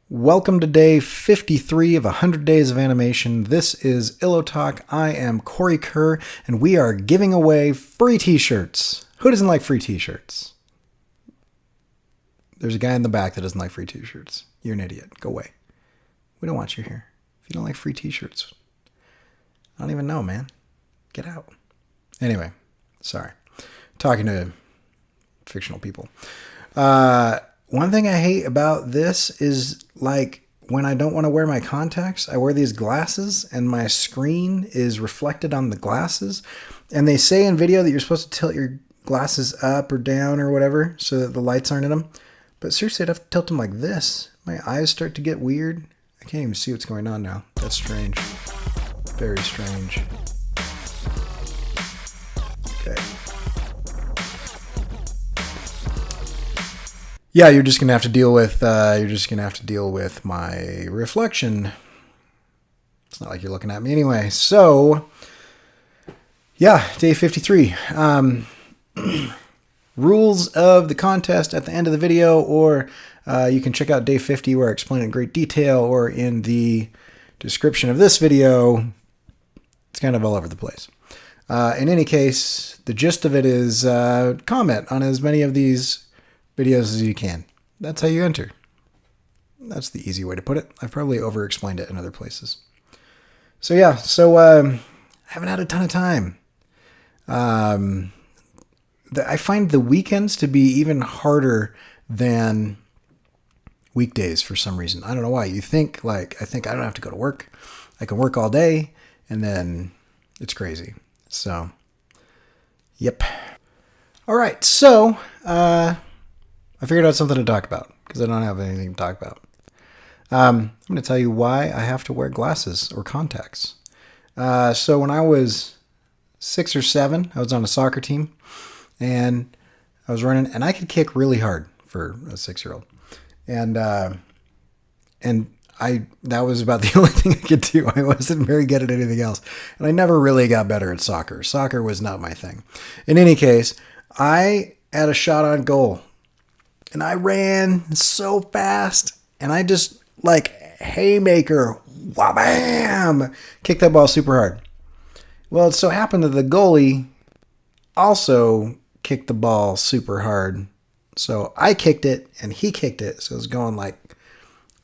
Welcome to day 53 of 100 Days of Animation. This is Illo Talk. I am Cory Kerr, and we are giving away free t-shirts. Who doesn't like free t-shirts? There's a guy in the back that doesn't like free t-shirts. You're an idiot. Go away. We don't want you here. If you don't like free t-shirts, I don't even know, man. Get out. Anyway, sorry. Talking to fictional people. One thing I hate about this is, like, when I don't want to wear my contacts, I wear these glasses and my screen is reflected on the glasses. And they say in video that you're supposed to tilt your glasses up or down or whatever so that the lights aren't in them. But seriously, I'd have to tilt them like this. My eyes start to get weird. I can't even see what's going on now. That's strange. Very strange. Okay. Yeah, you're just gonna have to deal with my reflection. It's not like you're looking at me anyway. So, yeah, day 53. Rules of the contest at the end of the video, or you can check out day 50 where I explain it in great detail, or in the description of this video. It's kind of all over the place. In any case, the gist of it is comment on as many of these videos as you can. That's how you enter. That's the easy way to put it. I've probably over-explained it in other places. So yeah, I haven't had a ton of time. I find the weekends to be even harder than weekdays for some reason. I don't know why. I think I don't have to go to work. I can work all day, and then it's crazy. So, yep. All right, so I figured out something to talk about because I don't have anything to talk about. I'm going to tell you why I have to wear glasses or contacts. So when I was 6 or 7, I was on a soccer team, and I was running, and I could kick really hard for a 6-year-old. And that was about the only thing I could do. I wasn't very good at anything else. And I never really got better at soccer. Soccer was not my thing. In any case, I had a shot on goal. And I ran so fast, and I just, like, haymaker, wham, kicked that ball super hard. Well, it so happened that the goalie also kicked the ball super hard. So I kicked it, and he kicked it. So it was going like,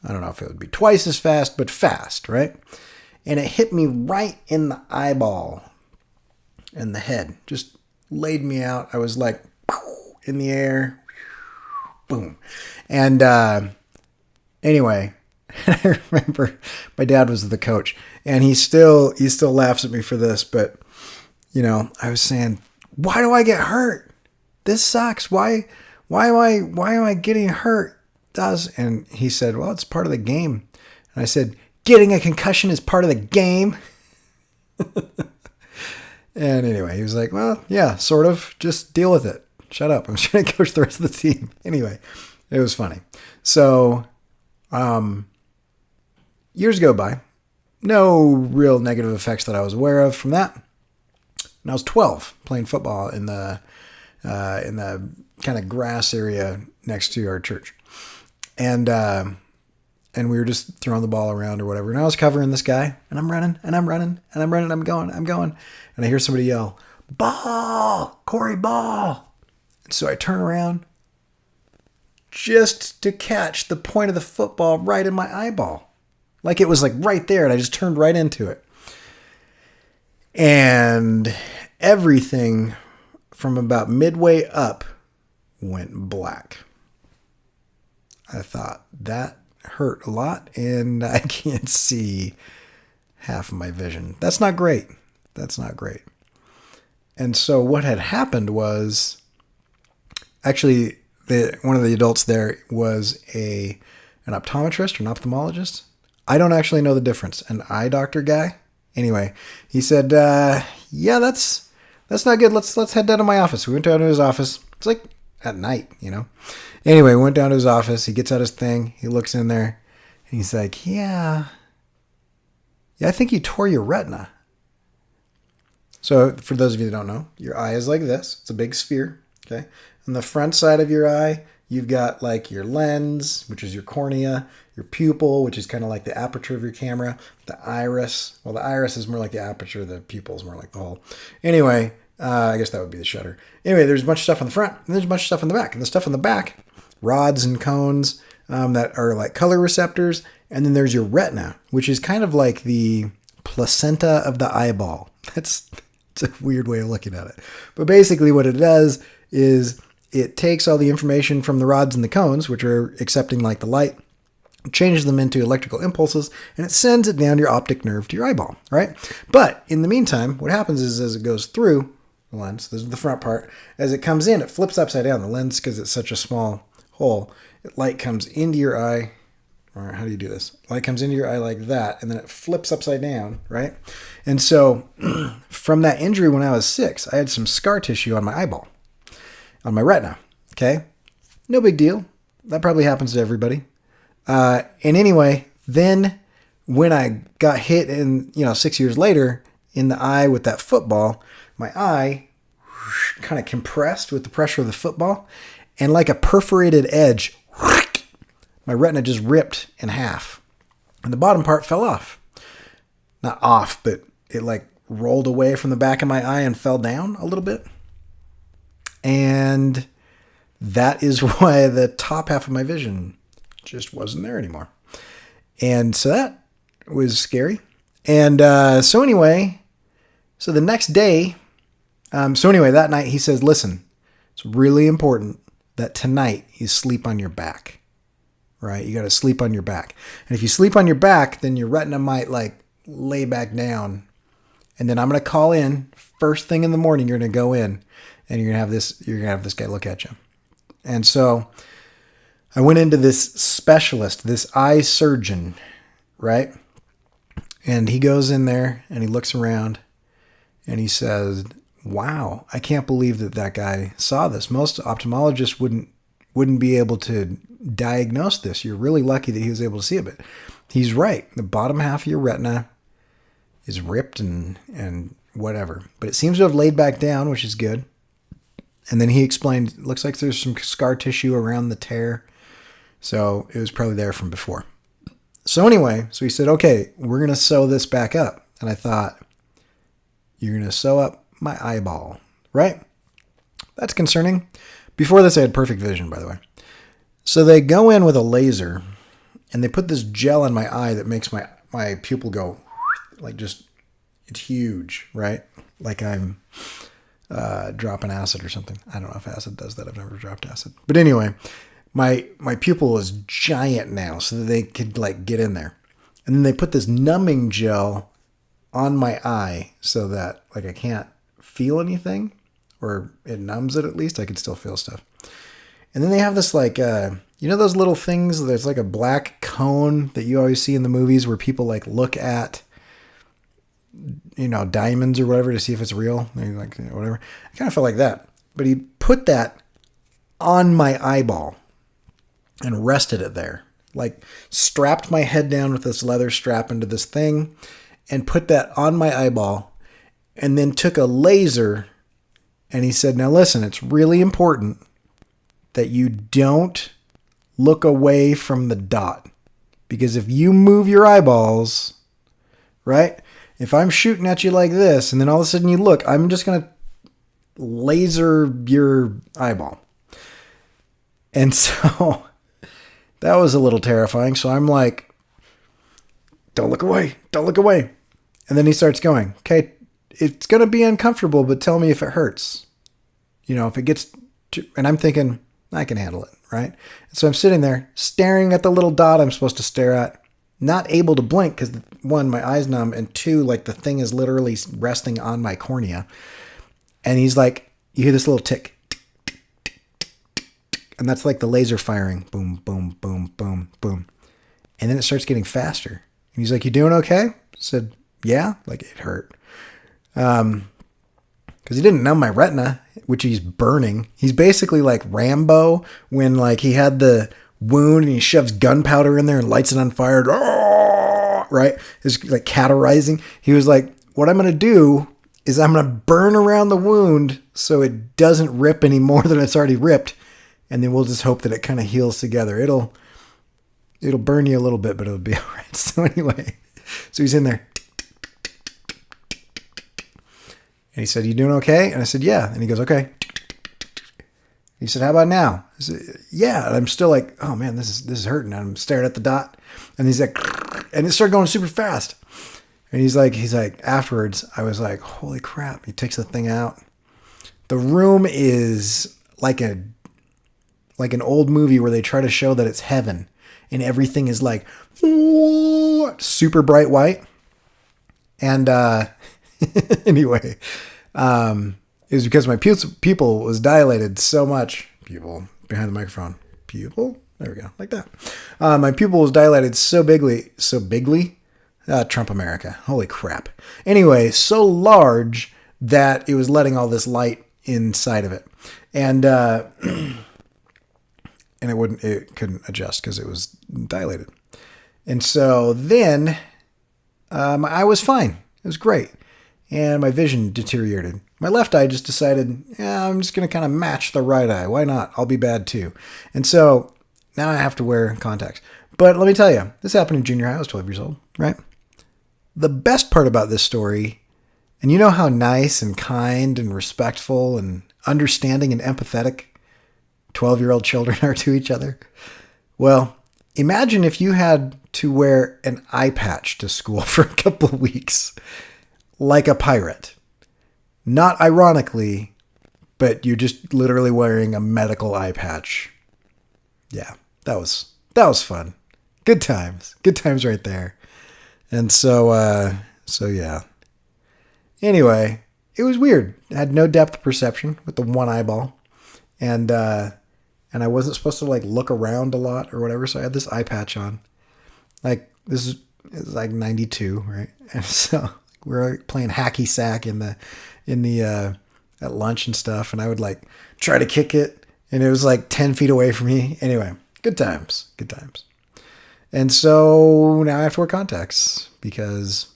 I don't know if it would be twice as fast, but fast, right? And it hit me right in the eyeball and the head. Just laid me out. I was like, in the air. Boom. And anyway, I remember my dad was the coach, and he still laughs at me for this, but I was saying, why do I get hurt? This sucks. Why am I getting hurt? And he said, well, it's part of the game. And I said, getting a concussion is part of the game. And anyway, he was like, well, yeah, sort of. Just deal with it. Shut up. I'm trying to coach the rest of the team. Anyway, it was funny. So, years go by. No real negative effects that I was aware of from that. And I was 12, playing football in the kind of grass area next to our church. And we were just throwing the ball around or whatever. And I was covering this guy, and I'm running. I'm going. And I hear somebody yell, ball, Cory, ball. So I turn around just to catch the point of the football right in my eyeball. Like it was like right there, and I just turned right into it. And everything from about midway up went black. I thought, that hurt a lot, and I can't see half of my vision. That's not great. And so what had happened was, actually, one of the adults there was an optometrist or an ophthalmologist. I don't actually know the difference. An eye doctor guy. Anyway, he said, yeah, that's not good. Let's head down to my office. We went down to his office. It's like at night, Anyway, we went down to his office. He gets out his thing. He looks in there. And he's like, yeah, I think you tore your retina. So for those of you that don't know, your eye is like this. It's a big sphere. Okay. On the front side of your eye, you've got like your lens, which is your cornea, your pupil, which is kind of like the aperture of your camera, the iris. Well, the iris is more like the aperture, the pupil is more like the hole. Anyway, I guess that would be the shutter. Anyway, there's a bunch of stuff on the front, and there's a bunch of stuff in the back. And the stuff in the back, rods and cones that are like color receptors. And then there's your retina, which is kind of like the placenta of the eyeball. It's a weird way of looking at it. But basically what it does is it takes all the information from the rods and the cones, which are accepting like the light, changes them into electrical impulses, and it sends it down your optic nerve to your eyeball, right? But in the meantime, what happens is as it goes through the lens, this is the front part, as it comes in, it flips upside down. The lens, because it's such a small hole, light comes into your eye. Or how do you do this? Light comes into your eye like that, and then it flips upside down, right? And so from that injury when I was 6, I had some scar tissue on my eyeball, on my retina, okay? No big deal. That probably happens to everybody. And anyway, then when I got hit 6 years later in the eye with that football, my eye kind of compressed with the pressure of the football, and like a perforated edge, my retina just ripped in half, and the bottom part fell off. Not off, but it like rolled away from the back of my eye and fell down a little bit. And that is why the top half of my vision just wasn't there anymore. And so that was scary. And so the next day, that night he says, listen, it's really important that tonight you sleep on your back. Right? You got to sleep on your back. And if you sleep on your back, then your retina might like lay back down. And then I'm going to call in first thing in the morning. You're going to go in and you're going to have this guy look at you. And so I went into this specialist, this eye surgeon, right? And he goes in there and he looks around and he says, wow, I can't believe that guy saw this. Most ophthalmologists wouldn't be able to diagnose this. You're really lucky that he was able to see it, but he's right. The bottom half of your retina is ripped and whatever, but it seems to have laid back down, which is good. And then he explained, it looks like there's some scar tissue around the tear. So it was probably there from before. So anyway, so he said, okay, we're going to sew this back up. And I thought, you're going to sew up my eyeball, right? That's concerning. Before this, I had perfect vision, by the way. So they go in with a laser and they put this gel in my eye that makes my pupil go like just, it's huge, right? Like I'm dropping acid or something. I don't know if acid does that. I've never dropped acid. But anyway, my pupil is giant now so that they could like get in there. And then they put this numbing gel on my eye so that like I can't feel anything, or it numbs it at least. I can still feel stuff. And then they have this like, those little things, there's like a black cone that you always see in the movies where people like look at, diamonds or whatever to see if it's real. Like, whatever. I kind of felt like that. But he put that on my eyeball and rested it there. Like strapped my head down with this leather strap into this thing and put that on my eyeball and then took a laser and he said, now listen, it's really important that you don't look away from the dot. Because if you move your eyeballs, right? If I'm shooting at you like this and then all of a sudden you look, I'm just going to laser your eyeball. And so that was a little terrifying. So I'm like, don't look away. Don't look away. And then he starts going, okay, it's going to be uncomfortable, but tell me if it hurts. If it gets to, and I'm thinking, I can handle it, right? And so I'm sitting there staring at the little dot I'm supposed to stare at, not able to blink because, one, my eye's numb, and two, like the thing is literally resting on my cornea. And he's like, you hear this little tick, tick, tick, tick, tick, tick, and that's like the laser firing. Boom, boom, boom, boom, boom. And then it starts getting faster. And he's like, you doing okay? I said, yeah, like it hurt. Because he didn't numb my retina, which he's burning. He's basically like Rambo when like he had the wound and he shoves gunpowder in there and lights it on fire. Right? It's like cauterizing. He was like, what I'm going to do is I'm going to burn around the wound so it doesn't rip any more than it's already ripped. and then we'll just hope that it kind of heals together. It'll burn you a little bit, but it'll be all right. So anyway, so he's in there. And he said, "You doing okay?" And I said, "Yeah." And he goes, "Okay." He said, "How about now?" I said, "Yeah." And I'm still like, "Oh man, this is hurting." And I'm staring at the dot, and he's like, and it started going super fast. And he's like, afterwards, I was like, "Holy crap!" He takes the thing out. The room is like an old movie where they try to show that it's heaven, and everything is like super bright white. And anyway, it was because my pupil was dilated so much. Pupil behind the microphone. Pupil. There we go, like that. My pupil was dilated so bigly. Trump America. Holy crap. Anyway, so large that it was letting all this light inside of it, and it couldn't adjust because it was dilated. And so then my eye was fine. It was great. And my vision deteriorated. My left eye just decided, I'm just going to kind of match the right eye. Why not? I'll be bad too. And so now I have to wear contacts. But let me tell you, this happened in junior high. I was 12 years old, right? The best part about this story, and you know how nice and kind and respectful and understanding and empathetic 12-year-old children are to each other. Well, imagine if you had to wear an eye patch to school for a couple of weeks, like a pirate. Not ironically, but you're just literally wearing a medical eye patch. Yeah, that was fun. Good times right there. And so yeah. Anyway, it was weird. I had no depth perception with the one eyeball, and I wasn't supposed to like look around a lot or whatever. So I had this eye patch on. Like it's like 92, right? And so we were playing hacky sack in the at lunch and stuff, and I would like try to kick it, and it was like 10 feet away from me. Anyway, good times. And so now I have to wear contacts because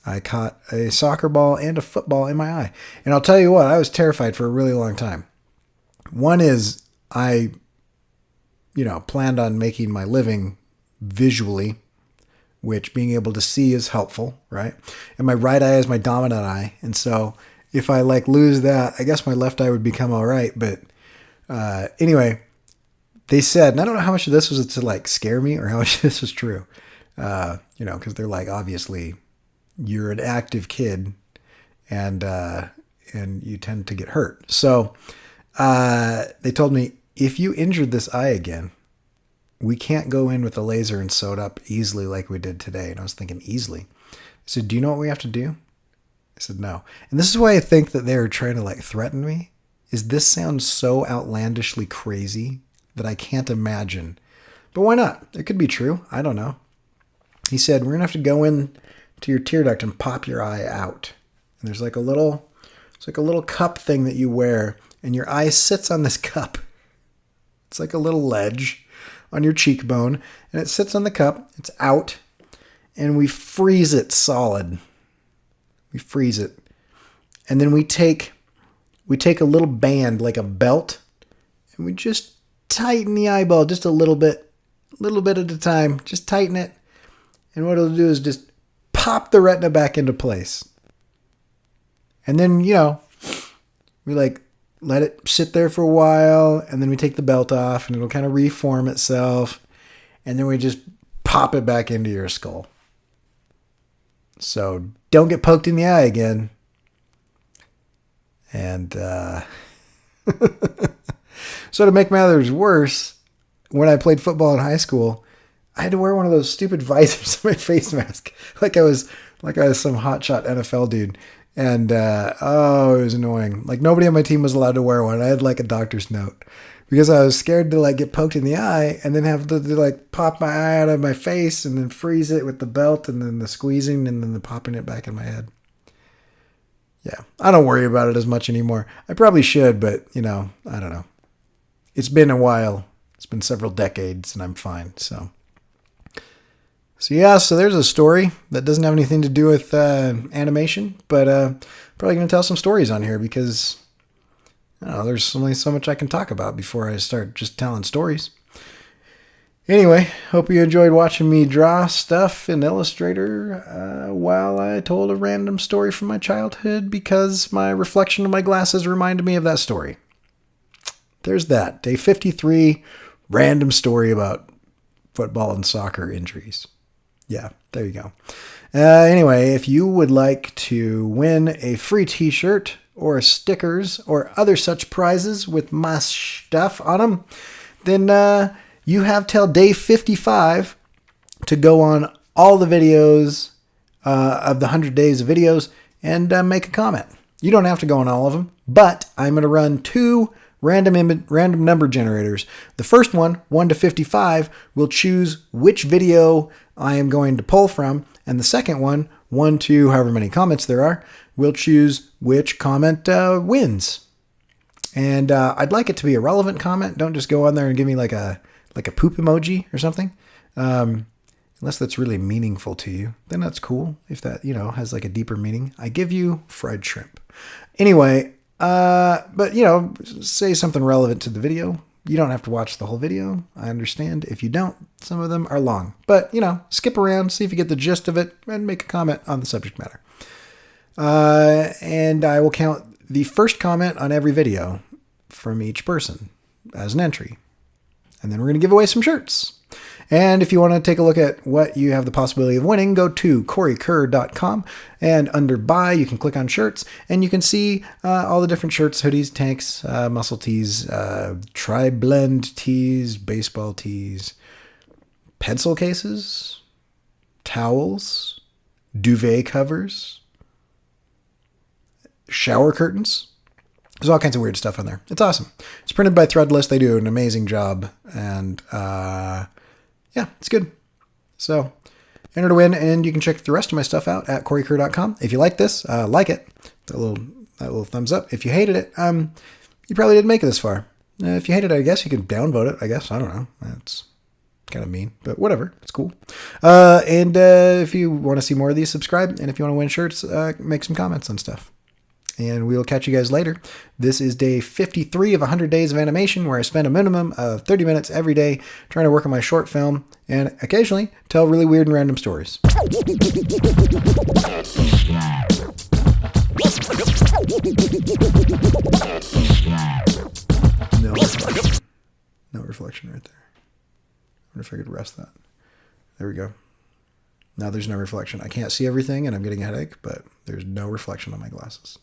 I caught a soccer ball and a football in my eye. And I'll tell you what, I was terrified for a really long time. One is I, planned on making my living visually, which being able to see is helpful, right? And my right eye is my dominant eye. And so if I like lose that, I guess my left eye would become all right. But anyway, they said, and I don't know how much of this was to like scare me or how much of this was true, because they're like, obviously you're an active kid and you tend to get hurt. So they told me, if you injured this eye again, we can't go in with a laser and sew it up easily like we did today. And I was thinking, easily? I said, do you know what we have to do? I said, no. And this is why I think that they were trying to like threaten me, is this sounds so outlandishly crazy that I can't imagine. But why not? It could be true. I don't know. He said, we're going to have to go in to your tear duct and pop your eye out. And there's like a little cup thing that you wear, and your eye sits on this cup. It's like a little ledge on your cheekbone, and it sits on the cup. It's out, and we freeze it solid. We freeze it. And then we take a little band, like a belt, and we just tighten the eyeball just a little bit at a time. Just tighten it. And what it'll do is just pop the retina back into place. And then, we like let it sit there for a while, and then we take the belt off, and it'll kind of reform itself. And then we just pop it back into your skull. So don't get poked in the eye again. And so to make matters worse, when I played football in high school, I had to wear one of those stupid visors on my face mask, like I was some hotshot NFL dude. And it was annoying. Like nobody on my team was allowed to wear one. I had like a doctor's note because I was scared to like get poked in the eye and then have to like pop my eye out of my face and then freeze it with the belt and then the squeezing and then the popping it back in my head. Yeah, I don't worry about it as much anymore. I probably should, but I don't know. It's been a while. It's been several decades and I'm fine. So there's a story that doesn't have anything to do with animation, but probably going to tell some stories on here because I don't know, there's only so much I can talk about before I start just telling stories. Anyway, hope you enjoyed watching me draw stuff in Illustrator while I told a random story from my childhood because my reflection of my glasses reminded me of that story. There's that. Day 53, random story about football and soccer injuries. Yeah, there you go. Anyway, if you would like to win a free t-shirt or stickers or other such prizes with my stuff on them, then you have till day 55 to go on all the videos of the 100 days of videos and make a comment. You don't have to go on all of them, but I'm going to run 2 random number generators. The first one, 1 to 55, will choose which video I am going to pull from, and the second one, 1 to however many comments there are, will choose which comment wins. And I'd like it to be a relevant comment. Don't just go on there and give me like a poop emoji or something. Unless that's really meaningful to you, then that's cool. If that, has like a deeper meaning. I give you fried shrimp. Anyway, but say something relevant to the video. You don't have to watch the whole video. I understand. If you don't, some of them are long. But, skip around, see if you get the gist of it, and make a comment on the subject matter. And I will count the first comment on every video from each person as an entry. And then we're going to give away some shirts. And if you want to take a look at what you have the possibility of winning, go to corykerr.com, and under buy, you can click on shirts, and you can see all the different shirts, hoodies, tanks, muscle tees, tri-blend tees, baseball tees, pencil cases, towels, duvet covers, shower curtains. There's all kinds of weird stuff on there. It's awesome. It's printed by Threadless. They do an amazing job. And yeah, it's good. So enter to win, and you can check the rest of my stuff out at corykerr.com. If you like this, like it. That little thumbs up. If you hated it, you probably didn't make it this far. If you hated it, I guess you could downvote it. I guess. I don't know. That's kind of mean, but whatever. It's cool. And if you want to see more of these, subscribe. And if you want to win shirts, make some comments on stuff. And we'll catch you guys later. This is day 53 of 100 days of animation, where I spend a minimum of 30 minutes every day trying to work on my short film and occasionally tell really weird and random stories. No reflection. No reflection right there. I wonder if I could rest that. There we go. Now there's no reflection. I can't see everything and I'm getting a headache, but there's no reflection on my glasses.